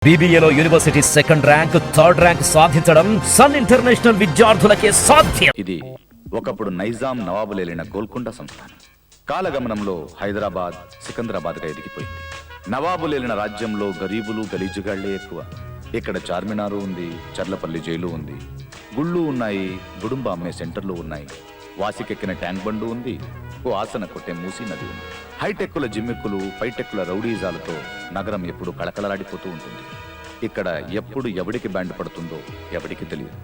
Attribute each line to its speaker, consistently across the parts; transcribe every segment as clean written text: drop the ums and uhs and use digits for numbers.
Speaker 1: బీబీఏలో university second rank, third rank సాధించడం Sun international విద్యార్థులకే సాధ్యం.
Speaker 2: ఇది ఒకప్పుడు నైజాం నవాబులేలిన గోల్కొండ సంస్థానం. కాలగమనంలో హైదరాబాద్ సికింద్రాబాద్గా ఎదిగిపోయింది. నవాబులేలిన రాజ్యంలో గరీబులు గలీజుగాళ్లే ఎక్కువ. ఇక్కడ చార్మినారు ఉంది, చర్లపల్లి జైలు ఉంది, గుళ్ళు ఉన్నాయి, గుడుంబ అమ్మే సెంటర్లు ఉన్నాయి, వాసికెక్కిన ట్యాంక్ బండు ఉంది, ఓ ఆసన కొట్టే మూసీ నది ఉంది. హైటెక్కుల జిమ్మెక్కులు, పైటెక్కుల రౌడీజాలతో నగరం ఎప్పుడు కళకళలాడిపోతూ ఉంటుంది. ఇక్కడ ఎప్పుడు ఎవడికి బ్యాండ్ పడుతుందో ఎవడికి తెలియదు.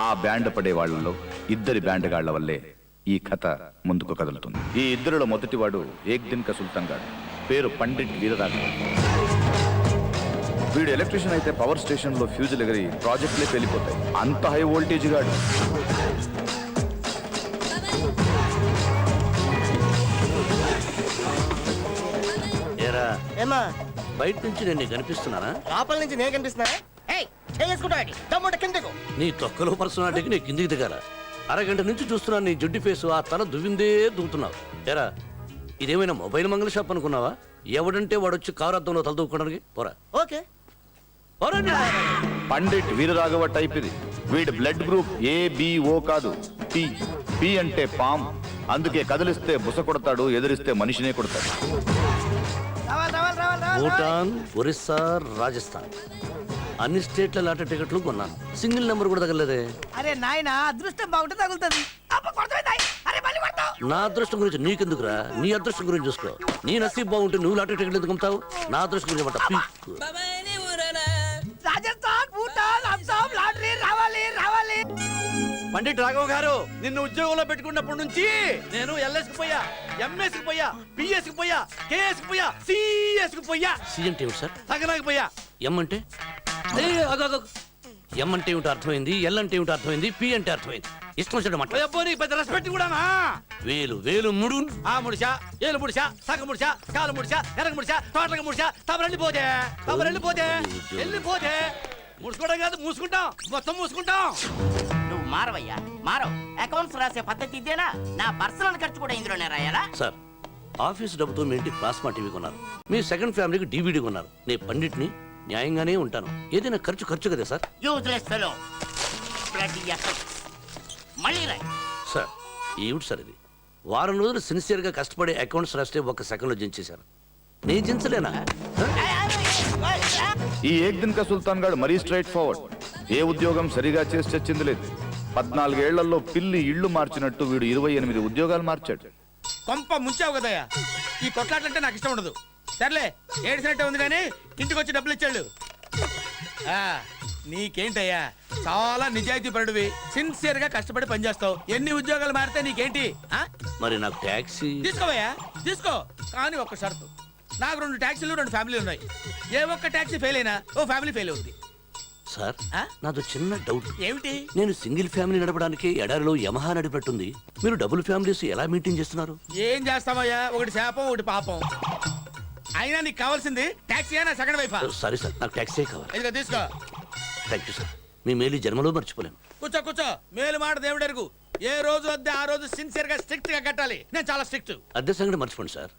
Speaker 2: ఆ బ్యాండ్ పడే వాళ్లలో ఇద్దరి బ్యాండ్ గాళ్ల వల్లే ఈ కథ ముందుకు కదులుతుంది. ఈ ఇద్దరిలో మొదటివాడు ఏక్ దిన్ కా సుల్తాన్ గాడు, పేరు పండిట్ వీరరాఘవ. వీడు ఎలక్ట్రీషియన్ అయితే పవర్ స్టేషన్ లో ఫ్యూజులు ఎగిరి ప్రాజెక్టులే పేలిపోతాయి. అంత హై వోల్టేజ్ గాడు.
Speaker 3: బయట నుంచి నేను కనిపిస్తున్నానా?
Speaker 4: లోపల నుంచి నేను కనిపిస్తున్నా?
Speaker 3: నీ తొక్కలో పర్సనాలిటీకి నీ కిందికి దిగాల. అరగంట నుంచి చూస్తున్నాను నీ జుడ్డి ఫేసు, ఆ తల దువ్విందే దువ్వుతున్నావు. ఏరా, ఇదేమైనా మొబైల్ మంగళ షాప్ అనుకున్నావా? ఎవడంటే వాడొచ్చి కారు అద్దంలో తల దూకోవడానికి పోరా.
Speaker 4: ఓకే,
Speaker 2: పండిట్ వీరరాఘవ టైప్ ఇది. వీడి బ్లడ్ గ్రూప్ ABO కాదు, P. P అంటే పామ్. అందుకే కదిలిస్తే బుస కొడతాడు, ఎదిరిస్తే మనిషినే కొడతాడు.
Speaker 3: భూటాన్, ఒరిస్సా, రాజస్థాన్ అన్ని స్టేట్ల లాటరీ టికెట్లు కొన్నాను. సింగిల్ నెంబర్ కూడా తగలేదే.
Speaker 4: అరే నాయన, అదృష్టం బాగుంటే తగులుతుంది.
Speaker 3: నా అదృష్టం గురించి నీకెందుకురా? నీ అదృష్టం గురించి చూసుకో. నీ నసీబ్ బాగుంటే నువ్వు లాటరీ టికెట్లు ఎందుకు అమ్ముతావు? నా అదృష్టం గురించి
Speaker 4: రాజస్థాన్, భూటాన్, అస్సాం లాటరీ రావాలి రావాలి.
Speaker 5: పండిట్ రాఘవ గారు, నిన్ను ఉద్యోగంలో పెట్టుకున్నప్పటి నుంచి నేను LS కి పోయా, MS కి పోయా, PS కి పోయా, KS కి పోయా, CS కి పోయా.
Speaker 3: సి అంటే ఏమిటి సార్?
Speaker 5: తగనాకి పోయా.
Speaker 3: ఎం అంటే ఎం అంటే ఏమిటో అర్థమైంది, ఎల్ అంటే ఏమిటో అర్థమైంది, P అంటే అర్థమైంది. ఇష్టం వచ్చాడు మాట.
Speaker 5: నీకు పెద్ద రెస్పెక్ట్ కూడానా?
Speaker 3: వేలు వేలు ముడు,
Speaker 5: ఆ ముడిసా, ఏలు ముడిసా, సగ ముడిసా, కాలు ముడిసా, ఎరగ ముడిసా, తోటగా ముడిసా, తమరెళ్ళిపోతే వెళ్ళిపోతే ముడుచుకోవడం కాదు, మూసుకుంటాం, మొత్తం మూసుకుంటాం.
Speaker 4: నువ్వు మారవయ్యా, మారవ్. అకౌంట్స్ రాసే పద్ధతి ఇదేనా? నా పర్సనల్ ఖర్చు కూడా ఇందులోనే రాయాలా?
Speaker 3: సార్, ఆఫీస్ డబ్బుతో మీ ఇంటికి ప్లాస్మా టీవీ కొన్నారు, మీ సెకండ్ ఫ్యామిలీకి DVD కొన్నారు. నేను పండిట్ని, న్యాయంగానే ఉంటాను. ఏదైనా ఖర్చు కదా సార్.
Speaker 4: Useless fellow. మళ్ళీ రాయ్.
Speaker 3: సార్, ఏమిటి సార్ ఇది? వారం రోజులు సిన్సియర్గా కష్టపడే అకౌంట్స్ రాస్తే 1 సెకండ్లో జించేశారు. నేను జించలేనా?
Speaker 2: ఈ ఏక్ దిన్ కా సుల్తాన్ గాడు మరీ స్ట్రైట్ ఫార్వర్డ్. ఏ ఉద్యోగం సరిగా చేసి చచ్చింది లేదు. 14 ఏళ్లలో పిల్లి ఇళ్లు మార్చినట్టు వీడు 28 ఉద్యోగాలు మార్చాడు.
Speaker 5: కొంప ముంచావు కదయ్యా. ఈ కొట్లాటంటే నాకు ఇష్టం ఉండదు. సర్లే, ఏడిసినట్టే ఉంది కానీ ఇంటికి వచ్చి డబ్బులు ఇచ్చాడు. నీకేంటయ్యా, చాలా నిజాయితీ పరుడివి, సిన్సియర్ గా కష్టపడి పనిచేస్తావు. ఎన్ని ఉద్యోగాలు మారితే నీకేంటి?
Speaker 3: మరి నాకు ట్యాక్సీ
Speaker 5: తీసుకోవయ్యా, తీసుకో. కానీ ఒక్క షరతు, నాకు 2 ట్యాక్సీలు 2 ఫ్యామిలీలు ఉన్నాయి. ఏ ఒక్క ట్యాక్సీ ఫెయిల్ అయినా ఓ ఫ్యామిలీ ఫెయిల్ అవుతుంది.
Speaker 3: సార్, నాదో చిన్న డౌట్.
Speaker 5: ఏమిటి?
Speaker 3: నేను సింగిల్ ఫ్యామిలీ నడపడానికి ఎడారిలో యమహా నడిపెట్టుంది. మీరు డబుల్ ఫ్యామిలీస్ ఎలా మెయింటైన్ చేస్తున్నారు?
Speaker 5: ఏం చేస్తామయ్యా, ఒకటి శాపం ఒకటి పాపం. అయినా నీకు కావాల్సింది ట్యాక్సీ అయినా సెకండ్ వైఫా?
Speaker 3: సారీ సార్, నాకు ట్యాక్సీ కావాలి.
Speaker 5: ఇదిగో తీసుకో.
Speaker 3: థ్యాంక్ యూ సార్, మీ మేలు జన్మలో మర్చిపోలేను.
Speaker 5: కూర్చో. మేలు మాట దేవుడు ఎరుగు. ఏ రోజు వద్ద ఆ రోజు సిన్సియర్ గా స్ట్రిక్ట్ గా కట్టాలి. నేను చాలా స్ట్రిక్ట్.
Speaker 3: అద్దె సంగతి మర్చిపోండి సార్.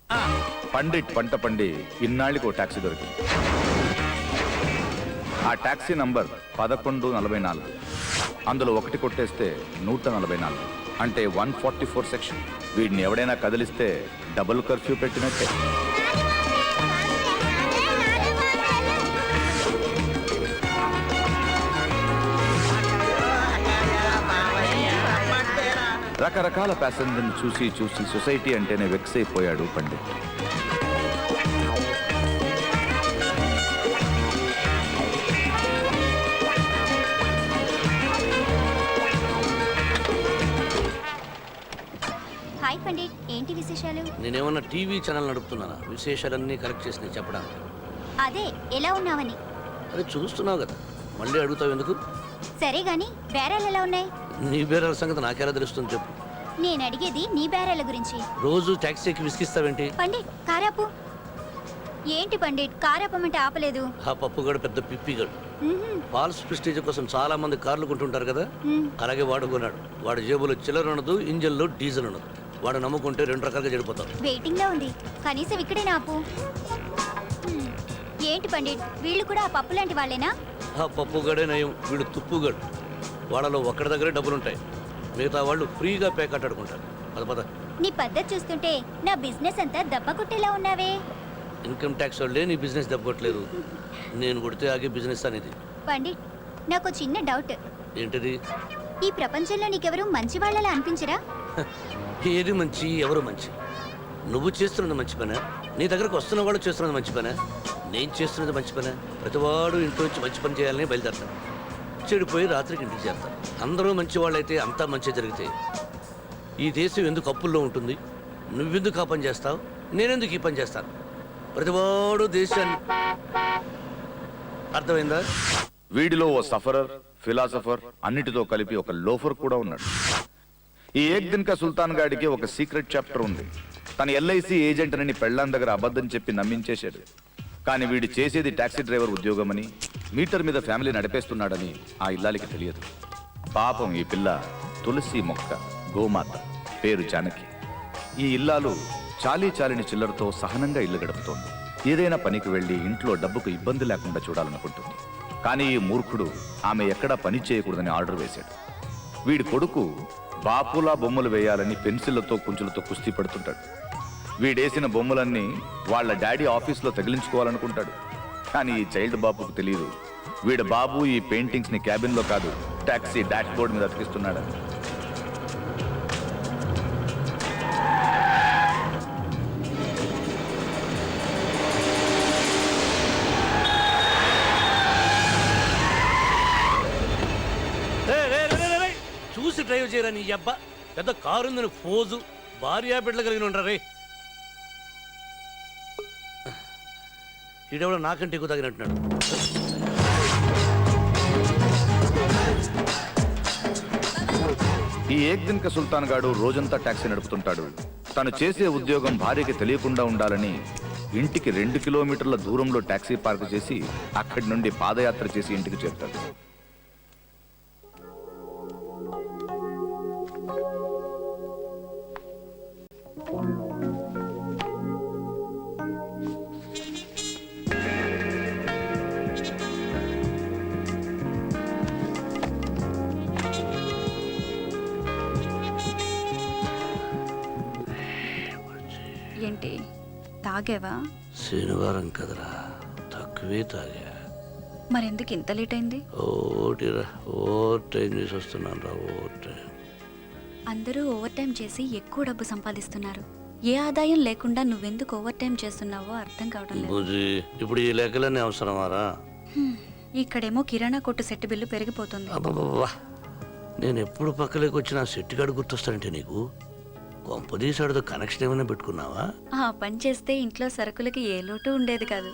Speaker 2: పండిట్ పంట పండి ఇన్నాళ్ళకి ఓ టాక్సీ దొరికింది. ఆ టాక్సీ నంబర్ 1144. అందులో 1 కొట్టేస్తే 144, అంటే 144 సెక్షన్. వీడిని ఎవడైనా కదిలిస్తే డబుల్ కర్ఫ్యూ పెట్టినట్టే. రకరకాల ప్యాసింజర్ని చూసి సొసైటీ అంటేనే వెక్స్ అయిపోయాడు పండిట్.
Speaker 6: హాయ్ పండిట్, ఏంటి విశేషాలు?
Speaker 3: నేనేమన్నా టీవీ ఛానల్ నడుపుతున్నానా? విశేషాలన్నీ కలెక్ట్ చేసి చెప్పడానికి.
Speaker 6: అదే, ఎలా ఉన్నావని.
Speaker 3: అరే, చూస్తున్నావు కదా, మళ్ళీ అడుగుతావు ఎందుకు?
Speaker 6: సరే గాని బేరాలు ఎలా ఉన్నాయి?
Speaker 3: నీ బేరాల సంగతి నాకెలా తెలుస్తుంది చెప్పు.
Speaker 6: నేను అడిగేది నీ బేరాల గురించి.
Speaker 3: రోజు టాక్సీకి విసిగిస్తావేంటి?
Speaker 6: పండిట్, కారాపు. ఏంటి పండిట్, కారాపమంటే ఆపలేదు?
Speaker 3: ఆ పప్పుగాడు పెద్ద పిప్పిగాడు. ఫాల్స్ ప్రెస్టీజ్ కోసం చాలా మంది కార్లు కొంటుంటారు కదా, అలాగే వాడు కొన్నాడు. వాడి జేబులో చిల్లర ఉండదు, ఇంజన్లో డీజిల్ ఉండదు. వాడు నమ్ముకుంటే 2 రకాలుగా చెడిపోతావు.
Speaker 6: వెయిటింగ్ లో ఉంది, కనీసం ఇక్కడే ఆపు. ఏంటి పండిట్ వీళ్ళు కూడా ఆ పప్పు లాంటి వాళ్ళేనా?
Speaker 3: ఆ పప్పుగడే నయం, వీడు తుప్పుగడు. వాళ్ళలో ఒక్కడి దగ్గరే డబ్బులుంటాయి, మిగతా వాళ్ళు ఫ్రీగా పే కట్టాడుకుంటారు. పద పద.
Speaker 6: నీ పద్ధతి చూస్తుంటే నా బిజినెస్ అంతా దెబ్బ కొట్టేలా ఉన్నావే.
Speaker 3: ఇన్కమ్ ట్యాక్స్ వాళ్ళే నీ బిజినెస్ దెబ్బకొట్టలేరు, నేను కొడితే ఆగే బిజినెస్ అనేది.
Speaker 6: పండిట్ నాకు చిన్న డౌట్.
Speaker 3: ఏంటిది?
Speaker 6: ఈ ప్రపంచంలో నీకెవరు మంచి వాళ్ళలా అనిపించరా?
Speaker 3: ఏది మంచి, ఎవరు మంచి? నువ్వు చేస్తున్నది మంచి పనే, నీ దగ్గరకు వస్తున్న వాళ్ళు చేస్తున్నది మంచి పనే, నేను చేస్తున్నది మంచి పనే. ప్రతివాడు ఇంట్లో నుంచి మంచి పని చేయాలని బయలుదేరతాడు, చెడిపోయి రాత్రికి ఇంటికి చేరతారు. అందరూ మంచి వాళ్ళైతే అంతా మంచి జరిగితే ఈ దేశం ఎందుకు అప్పుల్లో ఉంటుంది? నువ్వెందుకు ఆ పని చేస్తావు, నేనెందుకు ఈ పని చేస్తాను? ప్రతివాడు దేశాన్ని. అర్థమైందా?
Speaker 2: వీడిలో ఓ సఫరర్, ఫిలాసఫర్, అన్నిటితో కలిపి ఒక లోఫర్ కూడా ఉన్నాడు. ఈ ఏక్ దిన్ కా సుల్తాన్ గాడికి ఒక సీక్రెట్ చాప్టర్ ఉంది. తన ఎల్ఐసి ఏజెంట్ అని పెళ్ళాం దగ్గర అబద్ధం చెప్పి నమ్మించేశాడు. కానీ వీడు చేసేది టాక్సీ డ్రైవర్ ఉద్యోగమని, మీటర్ మీద ఫ్యామిలీ నడిపేస్తున్నాడని ఆ ఇల్లాలికి తెలియదు. పాపం ఈ పిల్ల తులసి మొక్క, గోమాత, పేరు జానకి. ఈ ఇల్లాలు చాలీని చిల్లరతో సహనంగా ఇల్లు గడుపుతోంది. ఏదైనా పనికి వెళ్లి ఇంట్లో డబ్బుకు ఇబ్బంది లేకుండా చూడాలనుకుంటుంది. కానీ ఈ మూర్ఖుడు ఆమె ఎక్కడా పని చేయకూడదని ఆర్డర్ వేశాడు. వీడి కొడుకు బాపులా బొమ్మలు వేయాలని పెన్సిళ్లతో కుంచులతో కుస్తీ పడుతుంటాడు. వీడేసిన బొమ్మలన్నీ వాళ్ళ డాడీ ఆఫీస్లో తగిలించుకోవాలనుకుంటాడు. కానీ ఈ చైల్డ్ బాబుకు తెలియదు వీడి బాబు ఈ పెయింటింగ్స్ ని క్యాబిన్ లో కాదు, టాక్సీ డాష్ బోర్డ్ మీద అతికిస్తున్నాడని.
Speaker 3: చూసి డ్రైవ్ చేయరా నీ అబ్బా. పెద్ద కారు ఉందని ఫోజు, భార్యా బిడ్డలు కలిగిన ఉండరా రే. ఈడెవడో నాకంటే ఎక్కువ తగినట్టున్నాడు.
Speaker 2: ఈ ఏక్ దిన్ కా సుల్తాన్ గాడు రోజంతా టాక్సీ నడుపుతుంటాడు. తను చేసే ఉద్యోగం భార్యకి తెలియకుండా ఉండాలని ఇంటికి 2 కిలోమీటర్ల దూరంలో టాక్సీ పార్క్ చేసి అక్కడి నుండి పాదయాత్ర చేసి ఇంటికి చేరుతాడు.
Speaker 7: ఏంటి తాగేవా?
Speaker 3: శనివారం కదరా, తక్కువే తాగా.
Speaker 7: మరెందుకు ఇంత లేట్ అయింది?
Speaker 3: ఓటిరా, ఓవర్ టైం చేసి వస్తున్నాను రా, ఓవర్ టైం.
Speaker 7: అందరూ ఓవర్ టైం చేసి ఎక్కువ డబ్బు సంపాదిస్తున్నారు. ఏ ఆదాయం లేకుండా నువ్వెందుకు ఓవర్ టైం చేస్తున్నావో అర్థం కావడం లేదు.
Speaker 3: బుజ్జి, ఇప్పుడు ఈ లెక్కలన్నీ అవసరమారా?
Speaker 7: ఇక్కడేమో కిరాణా కొట్టు సెట్టు బిల్లు పెరిగిపోతుంది.
Speaker 3: అబ్బబ్బా, నేను ఎప్పుడు పక్కలోకి వచ్చిన సెట్టిగాడు గుర్తొస్తానంటే నీకు కొంపదీసాడుతో కనెక్షన్ ఏమైనా పెట్టుకున్నావా?
Speaker 7: ఆ పని చేస్తే ఇంట్లో సరుకులకి ఏ లోటు ఉండేది కాదు.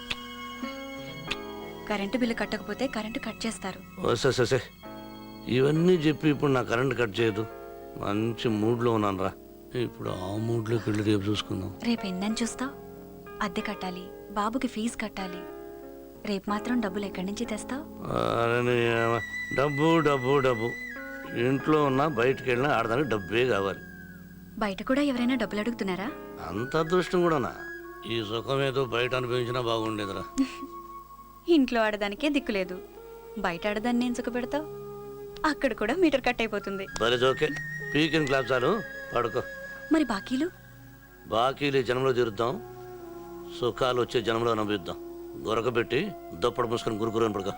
Speaker 7: కరెంటు బిల్లు కట్టకపోతే కరెంటు కట్ చేస్తారు.
Speaker 3: సే ఇవన్నీ చెప్పి ఇప్పుడు నా కరెంట్ కట్ చేయదు. మంచి మూడ్లో ఉన్నాను రా. ఇప్పుడు ఆ మూడ్లోకి వెళ్ళి రేపు చూసుకుందాం.
Speaker 7: రేపు ఎన్నని చూస్తావు? అద్దె కట్టాలి, బాబుకి ఫీజు కట్టాలి. రేపు మాత్రం డబ్బులు ఎక్కడి నుంచి తెస్తావు?
Speaker 3: డబ్బు డబ్బు డబ్బు ఇంట్లో ఉన్నా బయటకు వెళ్ళినా ఆడదానికి డబ్బే కావాలి.
Speaker 7: బయట కూడా ఎవరైనా డబ్బులు అడుగుతున్నారా?
Speaker 3: అంత అదృష్టం కూడానా? ఈ సుఖం ఏదో బయట అనిపించినా బాగుండేదిరా.
Speaker 7: ఇంట్లో ఆడదానికే దిక్కులేదు, బయట ఆడదాన్ని ఏం సుఖ పెడతావు? అక్కడ కూడా మీటర్ కట్ అయిపోతుంది.
Speaker 3: భలే జోకే. పీకిన క్లాస్ చాలు, పడుకో.
Speaker 7: మరి బాకీలు?
Speaker 3: బాకీలు ఈ జనంలో తీరుద్దాం, సుఖాలు వచ్చే జనంలో నవ్విద్దాం. గొరకబెట్టి దప్పడు మూసుకొని గురుకురని పడుకో.